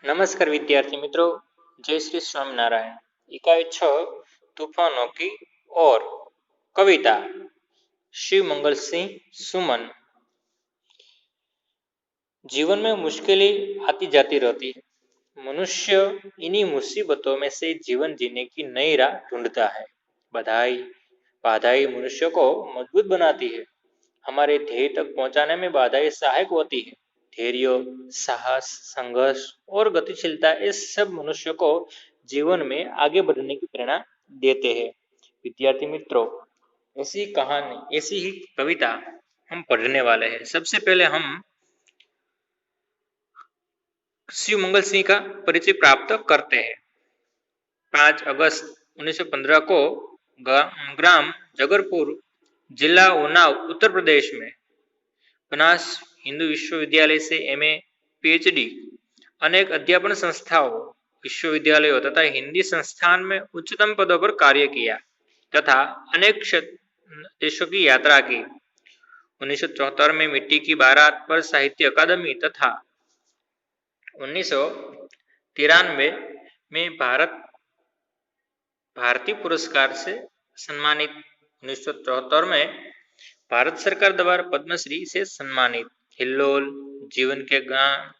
नमस्कार विद्यार्थी मित्रों, जय श्री स्वामीनारायण। इकाई 6 तूफानों की और कविता शिव मंगल सिंह सुमन। जीवन में मुश्किलें आती जाती रहती है। मनुष्य इन्हीं मुसीबतों में से जीवन जीने की नई राह ढूंढता है। बाधाएं मनुष्य को मजबूत बनाती है। हमारे ध्येय तक पहुंचाने में बाधाएं सहायक होती है। धैर्य, साहस, संघर्ष और गतिशीलता इस सब मनुष्य को जीवन में आगे बढ़ने की प्रेरणा देते हैं। विद्यार्थी मित्रों, ऐसी कहानी, ऐसी ही कविता हम पढ़ने वाले हैं। सबसे पहले हम शिव मंगल सिंह का परिचय प्राप्त करते हैं। 5 अगस्त 1915 को ग्राम जगरपुर, जिला उन्नाव, उत्तर प्रदेश में बनास हिंदू विश्वविद्यालय से एमए, पीएचडी, अनेक अध्यापन संस्थाओं, विश्वविद्यालयों तथा हिंदी संस्थान में उच्चतम पदों पर कार्य किया तथा अनेक देशों की यात्रा की। 1974 में मिट्टी की बारात पर साहित्य अकादमी तथा 1993 में भारतीय पुरस्कार से सम्मानित। 1974 में भारत सरकार द्वारा पद्मश्री से सम्मानित। हिल्लोल, जीवन के गान,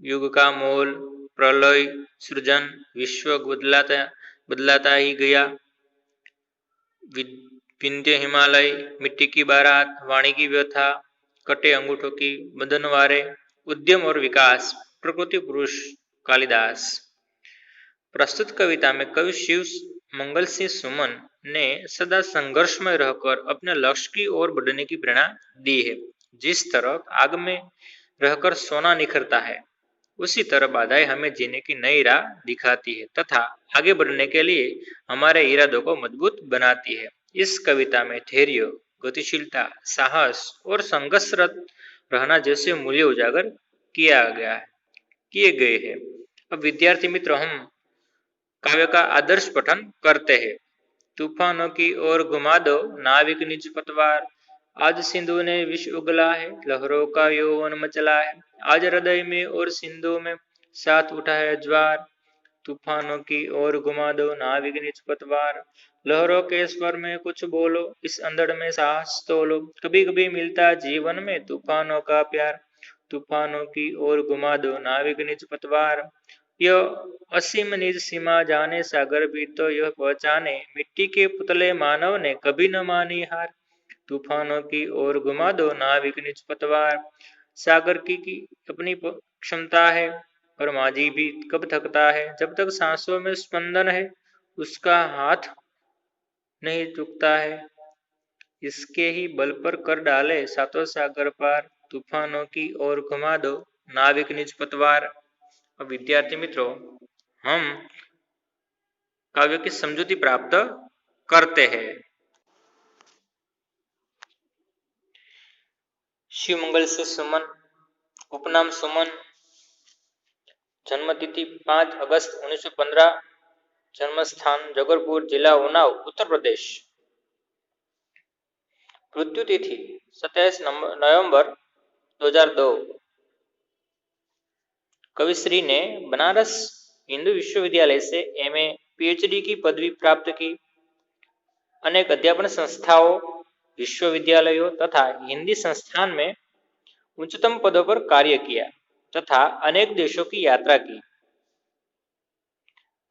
युग का मोल, प्रलय, सृजन, विश्व बदलाता ही गया, विंध्य हिमालय, मिट्टी की बारात, वाणी की व्यथा, कटे अंगूठों की बदनवारे, उद्यम और विकास, प्रकृति पुरुष, कालिदास। प्रस्तुत कविता में कवि शिव मंगल सिंह सुमन ने सदा संघर्ष में रहकर अपने लक्ष्य की ओर बढ़ने की प्रेरणा दी है। जिस तरह आग में रहकर सोना निखरता है, उसी तरह बाधाएं हमें जीने की नई राह दिखाती है तथा आगे बढ़ने के लिए हमारे इरादों को मजबूत बनाती है। इस कविता में धैर्य, गतिशीलता, साहस और संघर्षरत रहना जैसे मूल्य उजागर किए गए हैं। अब विद्यार्थी मित्रों, हम काव्य का आदर्श पठन करते हैं। तूफानों की ओर घुमा दो नाविक निज पतवार, आज सिंधु ने विष उगला है, लहरों का यौवन मचला है। आज हृदय में और सिंधु में साथ उठा है ज्वार, तूफानों की ओर घुमा दो नाविक निज पतवार, लहरों के स्वर में कुछ बोलो, इस अंधड़ में साहस तोलो। कभी कभी मिलता जीवन में तूफानों का प्यार, तूफानों की ओर घुमा दो नाविक निज पतवार। यह असीम निज सीमा जाने, सागर भी तो यह पहचाने, मिट्टी के पुतले मानव ने कभी न मानी हार। तूफानों की ओर घुमा दो नाविक निज पतवार, सागर की अपनी क्षमता है, और माझी भी कब थकता है। जब तक सांसों में स्पंदन है, उसका हाथ नहीं झुकता है, इसके ही बल पर कर डाले सातों सागर पार। तूफानों की ओर घुमा दो नाविक निज पतवार। अब विद्यार्थी मित्रों, हम काव्य की समझौती प्राप्त करते हैं। शिव मंगल सिंह सुमन, उपनाम सुमन, जन्मतिथि 5 अगस्त 1915, जन्म स्थान जगरपुर, जिला उन्नाव, उत्तर प्रदेश। मृत्यु तिथि 27 नवंबर 2002। कविश्री ने बनारस हिंदू विश्वविद्यालय से एमए, पीएचडी की पदवी प्राप्त की। अनेक अध्यापन संस्थाओं, विश्वविद्यालयों तथा हिंदी संस्थान में उच्चतम पदों पर कार्य किया तथा अनेक देशों की यात्रा की।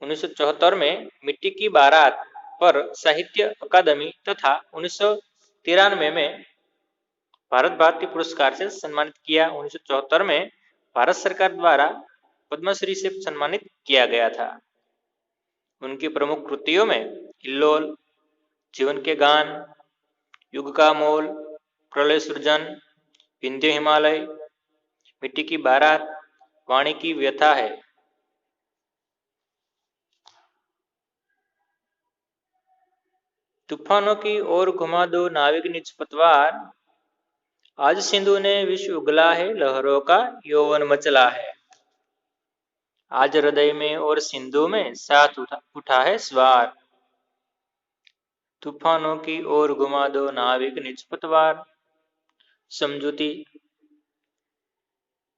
1974 में मिट्टी की बारात पर साहित्य अकादमी तथा 1993 में भारतीय पुरस्कार से सम्मानित किया। 1974 में भारत सरकार द्वारा पद्मश्री से सम्मानित किया गया था। उनकी प्रमुख कृतियों में हिल्लोल, जीवन के गान, युग का मोल, प्रलय सृजन, विंध्य हिमालय, मिट्टी की बारात, वाणी की व्यथा है। तूफानों की ओर घुमा दो नाविक निज पतवार, आज सिंधु ने विष उगला है, लहरों का यौवन मचला है। आज हृदय में और सिंधु में साथ उठा है स्वार, तूफानों की ओर घुमा दो नाविक निज पतवार। समझौती।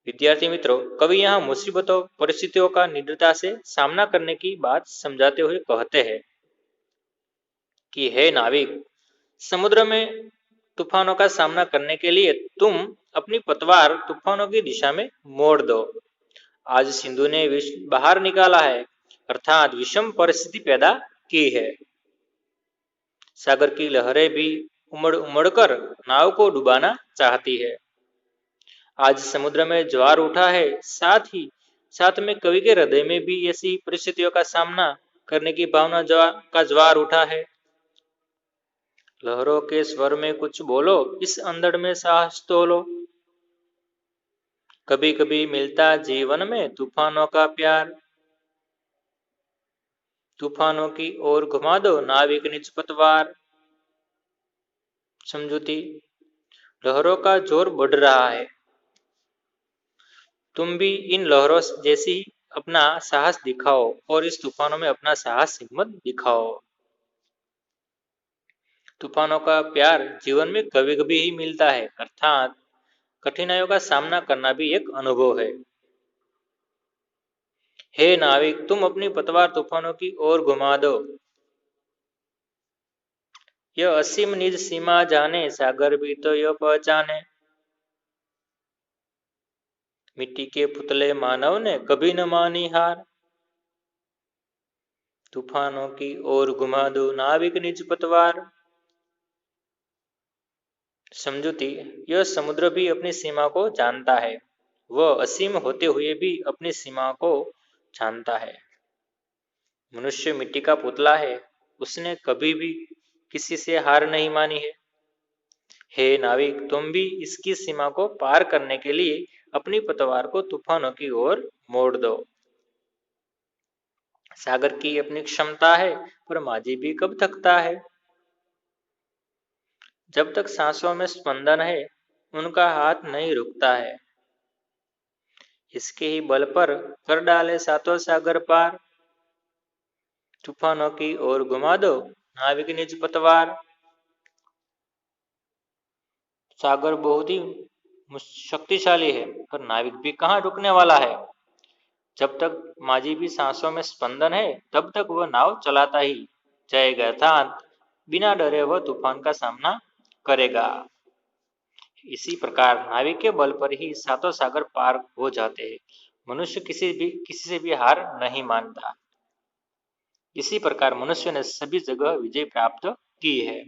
विद्यार्थी मित्रों, कवि यहाँ मुसीबतों परिस्थितियों का निडरता से सामना करने की बात समझाते हुए कहते हैं कि हे नाविक, समुद्र में तूफानों का सामना करने के लिए तुम अपनी पतवार तूफानों की दिशा में मोड़ दो। आज सिंधु ने विष बाहर निकाला है, अर्थात विषम परिस्थिति पैदा की है। सागर की लहरें भी उमड़ उमड़ कर नाव को डुबाना चाहती है। आज समुद्र में ज्वार उठा है, साथ में कवि के हृदय में भी ऐसी परिस्थितियों का सामना करने की भावना ज्वार उठा है। लहरों के स्वर में कुछ बोलो, इस अंधड़ में साहस तोलो। कभी कभी मिलता जीवन में तूफानों का प्यार, तूफानों की ओर घुमा दो नाविक निज पतवार। समझौती, लहरों का जोर बढ़ रहा है, तुम भी इन लहरों जैसी अपना साहस दिखाओ और इस तूफानों में अपना साहस हिम्मत दिखाओ। तूफानों का प्यार जीवन में कभी कभी ही मिलता है, अर्थात कठिनाइयों का सामना करना भी एक अनुभव है। हे नाविक, तुम अपनी पतवार तूफानों की ओर घुमा दो। यह असीम निज सीमा जाने, सागर भी तो यह पहचाने। मिट्टी के पुतले मानव ने कभी न मानी हार, तूफानों की ओर घुमा दो नाविक निज पतवार। समझौती, यह समुद्र भी अपनी सीमा को जानता है, वह असीम होते हुए भी अपनी सीमा को जानता है। मनुष्य मिट्टी का पुतला है, उसने कभी भी किसी से हार नहीं मानी है। हे नाविक, तुम भी इसकी सीमा को पार करने के लिए अपनी पतवार को तूफानों की ओर मोड़ दो। सागर की अपनी क्षमता है, पर माझी भी कब थकता है। जब तक सांसों में स्पंदन है, उनका हाथ नहीं रुकता है। इसके ही बल पर कर डाले सातों सागर पार, तूफानों की ओर घुमा दो नाविक निज पतवार। सागर बहुत ही शक्तिशाली है, पर नाविक भी कहाँ रुकने वाला है। जब तक माझी भी सांसों में स्पंदन है, तब तक वह नाव चलाता ही जाएगा, अर्थात बिना डरे वह तूफान का सामना करेगा। इसी प्रकार नाविक के बल पर ही सातों सागर पार हो जाते हैं। मनुष्य किसी से भी हार नहीं मानता। इसी प्रकार मनुष्य ने सभी जगह विजय प्राप्त की है।